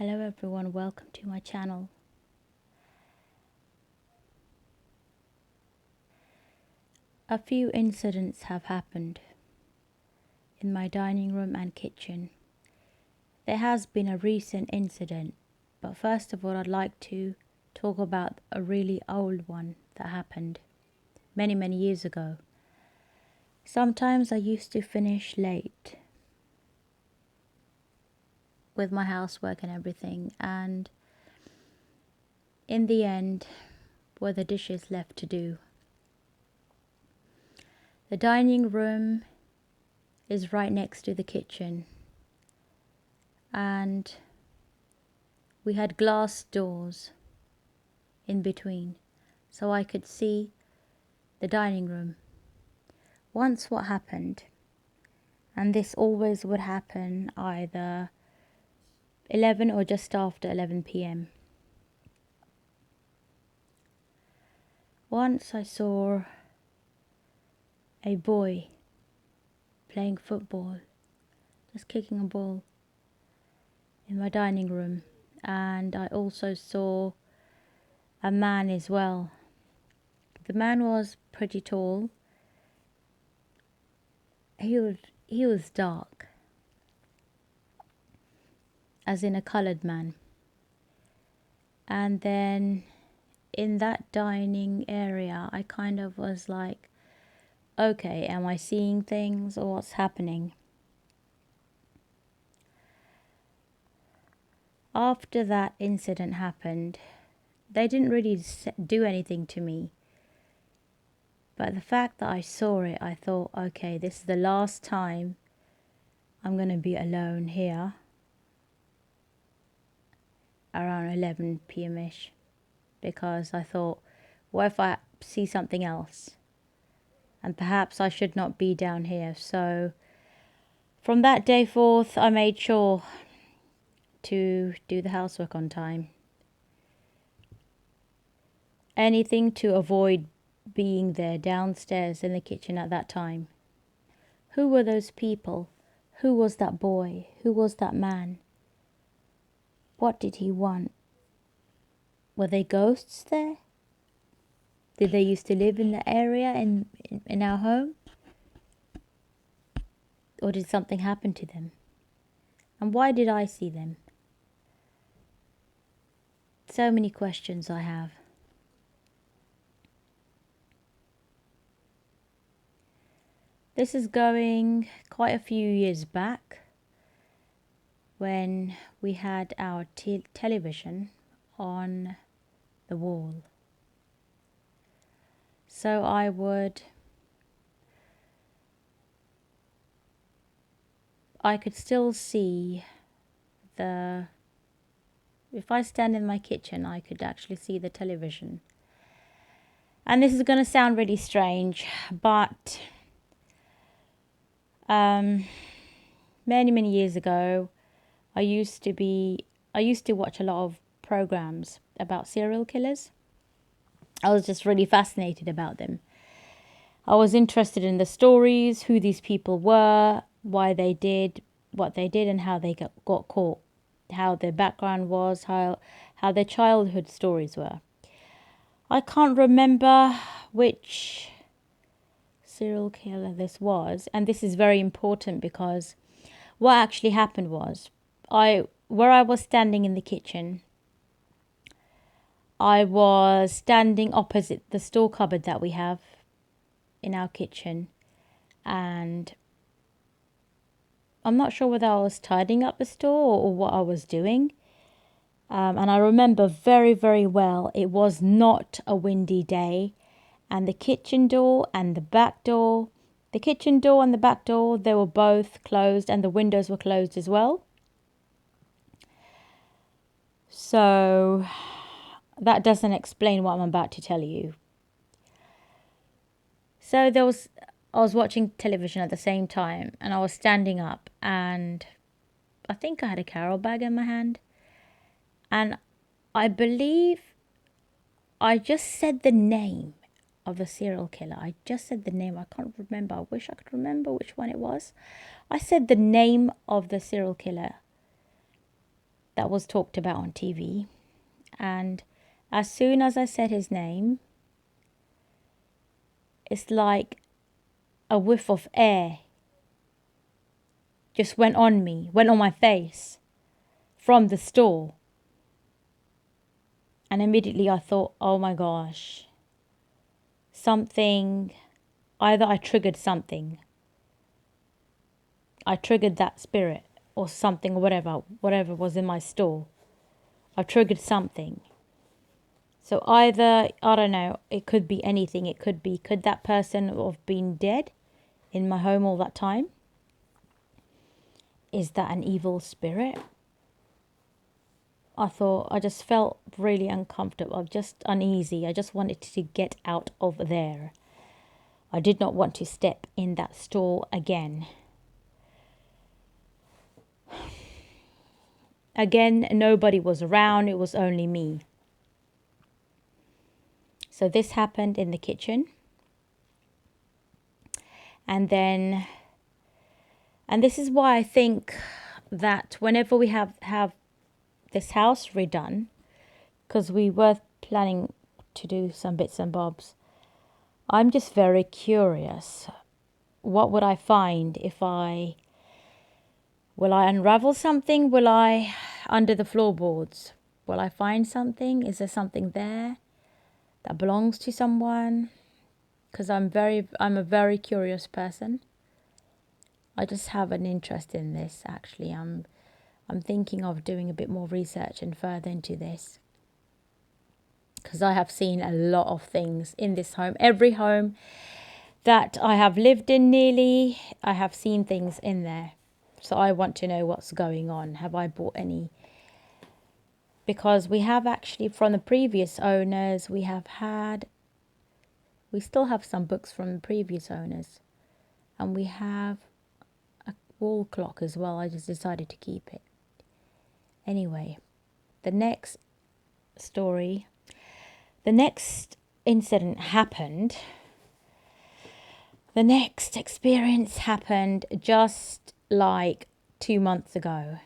Hello everyone, welcome to my channel. A few incidents have happened in my dining room and kitchen. There has been a recent incident, but first of all I'd like to talk about a really old one that happened many years ago. Sometimes I used to finish late with my housework and everything, and in the end were the dishes left to do. The dining room is right next to the kitchen, and we had glass doors in between, so I could see the dining room. Once what happened, and this always would happen either 11 or just after 11 p.m. Once I saw a boy playing football, just kicking a ball in my dining room, and I also saw a man as well. The man was pretty tall. He was dark, as in a colored man. And then in that dining area, I kind of was like, okay, am I seeing things or what's happening? After that incident happened, they didn't really do anything to me. But the fact that I saw it, I thought, okay, this is the last time I'm going to be alone here around 11 p.m.ish. Because I thought, what if I see something else? And perhaps I should not be down here. So from that day forth, I made sure to do the housework on time. Anything to avoid being there downstairs in the kitchen at that time. Who were those people? Who was that boy? Who was that man? What did he want? Were they ghosts there? Did they used to live in the area in our home? Or did something happen to them? And why did I see them? So many questions I have. This is going quite a few years back when we had our television on the wall. So I could still see if I stand in my kitchen, I could actually see the television. And this is going to sound really strange, but many years ago, I used to watch a lot of programs about serial killers. I was just really fascinated about them. I was interested in the stories, who these people were, why they did what they did, and how they got caught, how their background was, how their childhood stories were. I can't remember which serial killer this was, and this is very important because what actually happened was, where I was standing in the kitchen, I was standing opposite the store cupboard that we have in our kitchen, and I'm not sure whether I was tidying up the store or what I was doing. And I remember very well, it was not a windy day, and the kitchen door and the back door, the kitchen door and the back door, they were both closed, and the windows were closed as well. So that doesn't explain what I'm about to tell you. So I was watching television at the same time, and I was standing up, and I think I had a Carol bag in my hand, and I believe I just said the name of the serial killer. I just said the name. I can't remember. I wish I could remember which one it was. I said the name of the serial killer. that was talked about on TV. And as soon as I said his name, it's like a whiff of air just went on me, went on my face from the store. And immediately I thought, oh my gosh, either I triggered something. I triggered that spirit or something or whatever was in my store. I triggered something. So either, I don't know, it could be anything. Could that person have been dead in my home all that time? Is that an evil spirit? I just felt really uncomfortable, just uneasy. I just wanted to get out of there. I did not want to step in that store again. Again, nobody was around. It was only me. So this happened in the kitchen. And this is why I think that whenever we have this house redone, because we were planning to do some bits and bobs, I'm just very curious. What would I find will I unravel something? Will I, under the floorboards, will I find something? Is there something there that belongs to someone? Because I'm a very curious person. I just have an interest in this, actually. I'm thinking of doing a bit more research and further into this. Because I have seen a lot of things in this home. Every home that I have lived in nearly, I have seen things in there. So I want to know what's going on. Have I bought any? Because we have actually, from the previous owners, we still have some books from the previous owners. And we have a wall clock as well. I just decided to keep it. Anyway, the next incident happened. The next experience happened just like 2 months ago.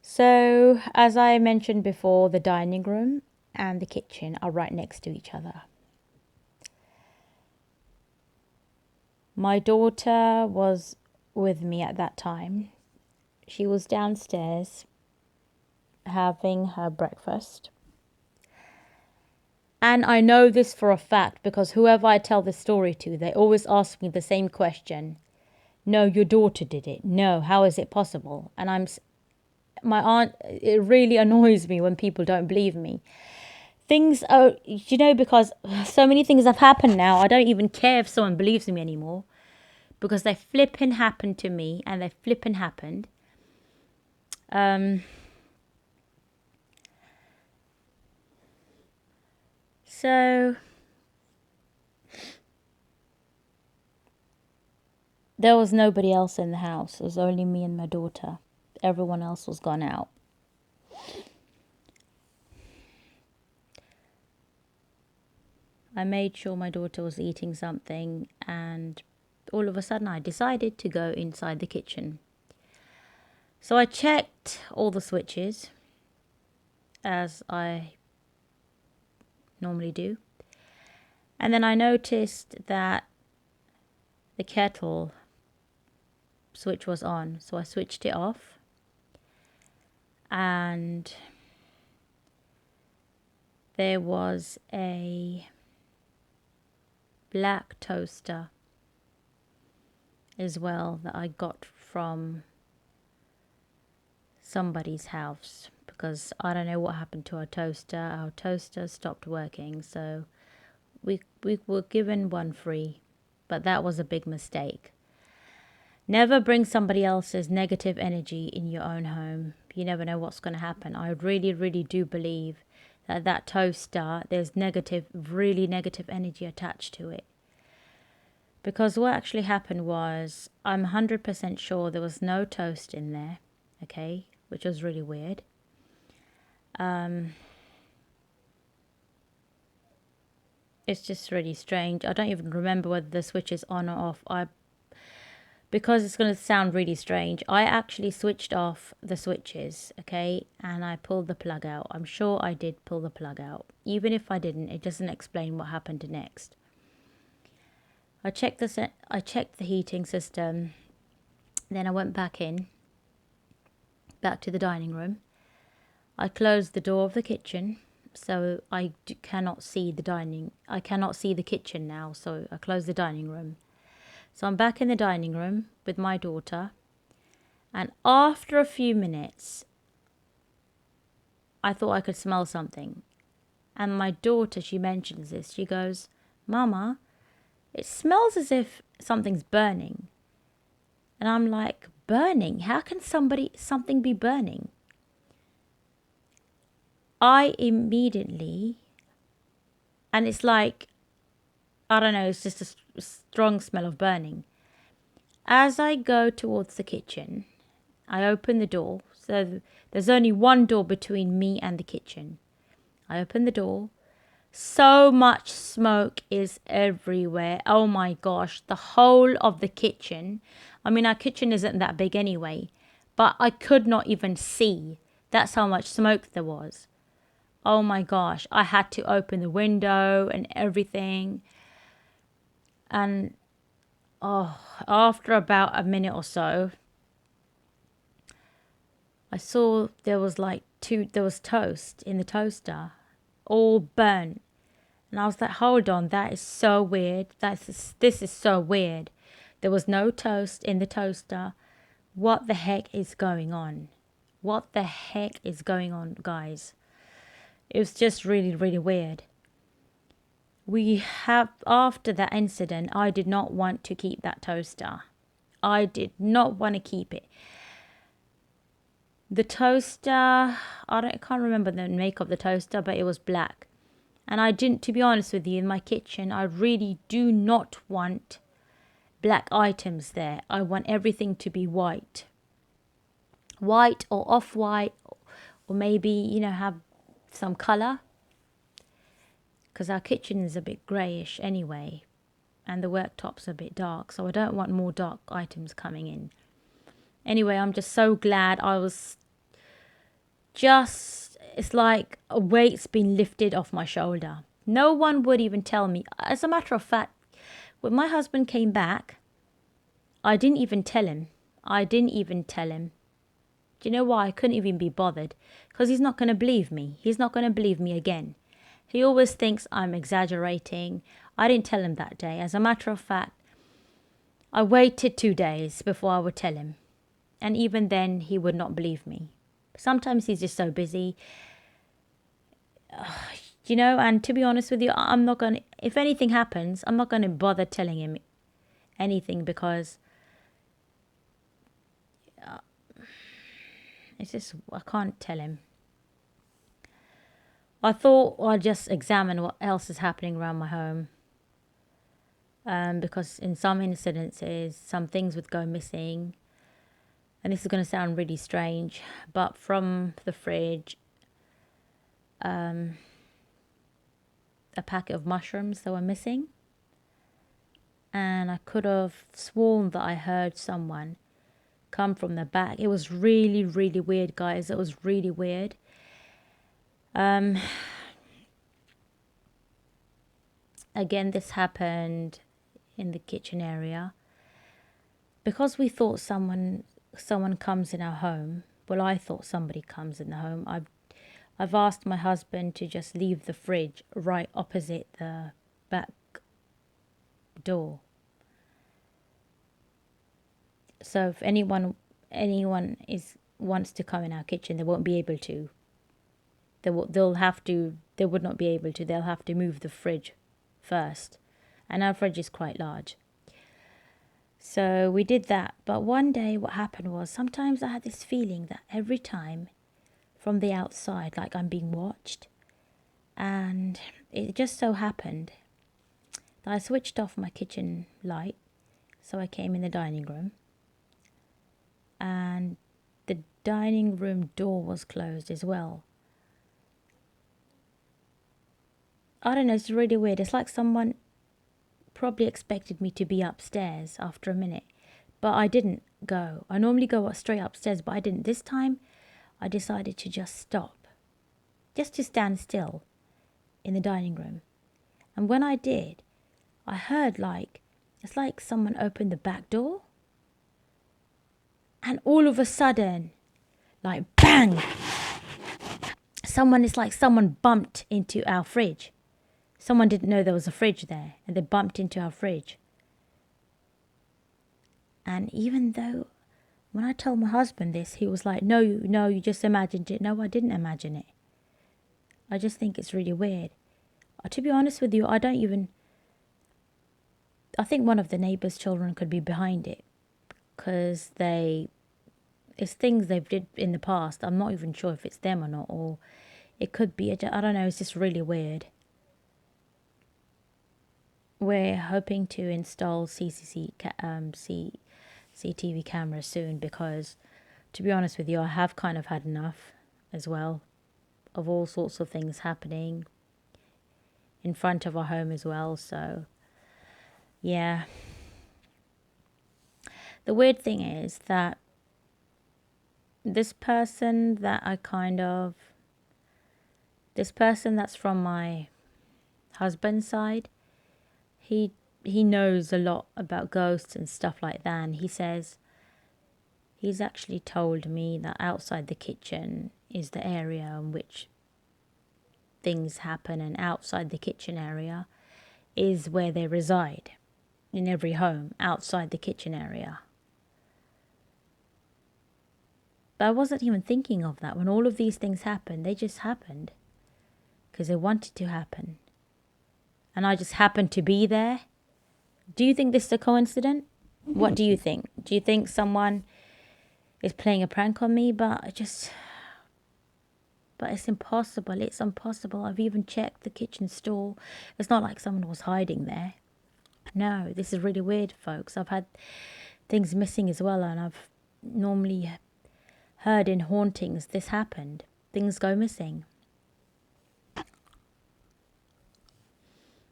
So, as I mentioned before, the dining room and the kitchen are right next to each other. My daughter was with me at that time. She was downstairs having her breakfast. And I know this for a fact because whoever I tell this story to, they always ask me the same question. No, your daughter did it. No, how is it possible? And my aunt, it really annoys me when people don't believe me. Things are, because so many things have happened now, I don't even care if someone believes me anymore. Because they flippin' happened to me and they flippin' happened. So there was nobody else in the house. It was only me and my daughter. Everyone else was gone out. I made sure my daughter was eating something, and all of a sudden I decided to go inside the kitchen. So I checked all the switches, as I normally do. And then I noticed that the kettle switch was on. So I switched it off. And there was a black toaster as well that I got from somebody's house, because I don't know what happened to our toaster. Our toaster stopped working, so we were given one free, but that was a big mistake. Never bring somebody else's negative energy in your own home. You never know what's going to happen. I really, really do believe that toaster, there's really negative energy attached to it. Because what actually happened was, I'm 100% sure there was no toast in there, okay, which was really weird. It's just really strange. I don't even remember whether the switch is on or off. Because it's going to sound really strange, I actually switched off the switches, okay, and I pulled the plug out. I'm sure I did pull the plug out. Even if I didn't, it doesn't explain what happened next. I checked the heating system. Then I went back to the dining room. I closed the door of the kitchen, so cannot see I cannot see the kitchen now, so I closed the dining room. So I'm back in the dining room with my daughter, and after a few minutes, I thought I could smell something. And my daughter, she mentions this. She goes, "Mama, it smells as if something's burning." And I'm like, burning? How can something be burning? I immediately, and it's like, I don't know, it's just a strong smell of burning. As I go towards the kitchen, I open the door. So there's only one door between me and the kitchen. I open the door. So much smoke is everywhere. Oh my gosh, the whole of the kitchen. I mean, our kitchen isn't that big anyway, but I could not even see. That's how much smoke there was. Oh my gosh, I had to open the window and everything. And after about a minute or so, I saw there was toast in the toaster, all burnt. And I was like, hold on, that is so weird. This is so weird. There was no toast in the toaster. What the heck is going on? What the heck is going on, guys? It was just really, really weird. After that incident, I did not want to keep that toaster. I did not want to keep it. The toaster, I can't remember the make of the toaster, but it was black. And I didn't, to be honest with you, in my kitchen, I really do not want black items there. I want everything to be white. White or off-white, or maybe, have some color. Because our kitchen is a bit greyish anyway. And the worktop's a bit dark. So I don't want more dark items coming in. Anyway, I'm just so glad it's like a weight's been lifted off my shoulder. No one would even tell me. As a matter of fact, when my husband came back, I didn't even tell him. Do you know why? I couldn't even be bothered. Because he's not going to believe me. He's not going to believe me again. He always thinks I'm exaggerating. I didn't tell him that day. As a matter of fact, I waited 2 days before I would tell him. And even then, he would not believe me. Sometimes he's just so busy. And to be honest with you, I'm not going to, if anything happens, I'm not going to bother telling him anything because it's just, I can't tell him. I thought I'd just examine what else is happening around my home. Because in some incidences, some things would go missing. And this is going to sound really strange, but from the fridge, a packet of mushrooms that were missing. And I could have sworn that I heard someone come from the back. It was really, really weird, guys. It was really weird. Again, this happened in the kitchen area. Because we thought someone comes in our home. Well, I thought somebody comes in the home. I've asked my husband to just leave the fridge right opposite the back door. So if anyone wants to come in our kitchen, they won't be able to. They would not be able to. They'll have to move the fridge first. And our fridge is quite large. So we did that. But one day what happened was, sometimes I had this feeling that every time from the outside, like I'm being watched. And it just so happened that I switched off my kitchen light. So I came in the dining room. And the dining room door was closed as well. I don't know, it's really weird. It's like someone probably expected me to be upstairs after a minute. But I didn't go. I normally go straight upstairs, but I didn't. This time, I decided to just stop, just to stand still in the dining room. And when I did, I heard it's like someone opened the back door. And all of a sudden, like bang, it's like someone bumped into our fridge. Someone didn't know there was a fridge there, and they bumped into our fridge. And even though, when I told my husband this, he was like, no, you just imagined it. No, I didn't imagine it. I just think it's really weird. To be honest with you, I think one of the neighbours' children could be behind it. Because it's things they've did in the past. I'm not even sure if it's them or not. Or it could be, I don't know, it's just really weird. We're hoping to install CCTV cameras soon because, to be honest with you, I have kind of had enough as well of all sorts of things happening in front of our home as well. So, yeah. The weird thing is that this person that's from my husband's side, he knows a lot about ghosts and stuff like that, and he says he's actually told me that outside the kitchen is the area in which things happen, and outside the kitchen area is where they reside in every home, outside the kitchen area. But I wasn't even thinking of that. When all of these things happened, they just happened because they wanted to happen. And I just happened to be there. Do you think this is a coincidence? What do you think? Do you think someone is playing a prank on me? But it's impossible. It's impossible. I've even checked the kitchen stall. It's not like someone was hiding there. No, this is really weird, folks. I've had things missing as well, and I've normally heard in hauntings this happened. Things go missing.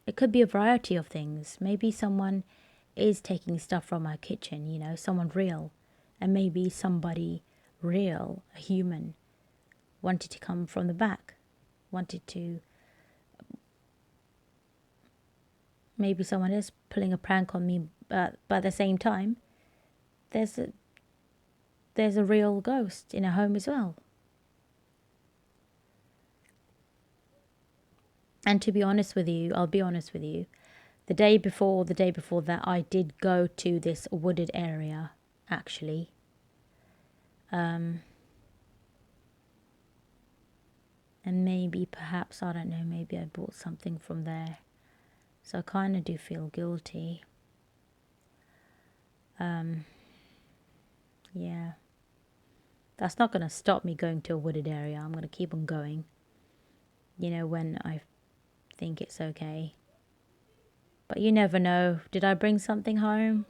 It could be a variety of things. Maybe someone is taking stuff from our kitchen, someone real. And maybe somebody real, a human, wanted to come from the back. Maybe someone is pulling a prank on me, but at the same time, there's a real ghost in a home as well. And to be honest with you, I'll be honest with you, the day before that, I did go to this wooded area, actually. And maybe, perhaps, I don't know, maybe I bought something from there. So I kind of do feel guilty. Yeah. That's not going to stop me going to a wooded area. I'm going to keep on going. When I think it's okay. But you never know. Did I bring something home?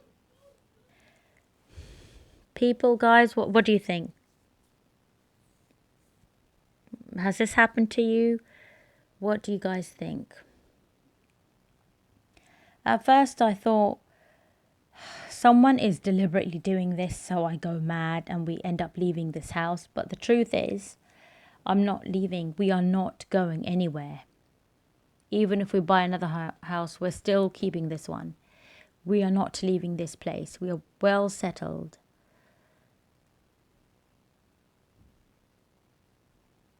People, guys, what do you think? Has this happened to you? What do you guys think? At first I thought someone is deliberately doing this so I go mad and we end up leaving this house. But the truth is, I'm not leaving. We are not going anywhere. Even if we buy another house, we're still keeping this one. We are not leaving this place. We are well settled.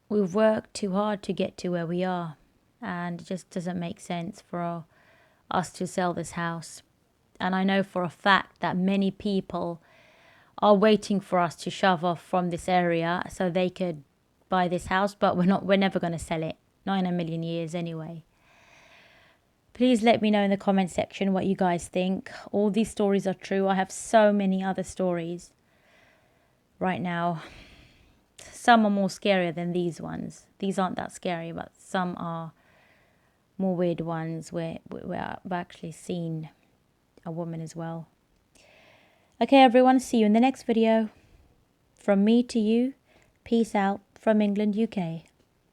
We've worked too hard to get to where we are, and it just doesn't make sense for us to sell this house. And I know for a fact that many people are waiting for us to shove off from this area so they could buy this house, but we're never going to sell it. Not in a million years anyway. Please let me know in the comment section what you guys think. All these stories are true. I have so many other stories right now. Some are more scarier than these ones. These aren't that scary, but some are more weird ones where I've actually seen a woman as well. Okay, everyone. See you in the next video. From me to you. Peace out from England, UK.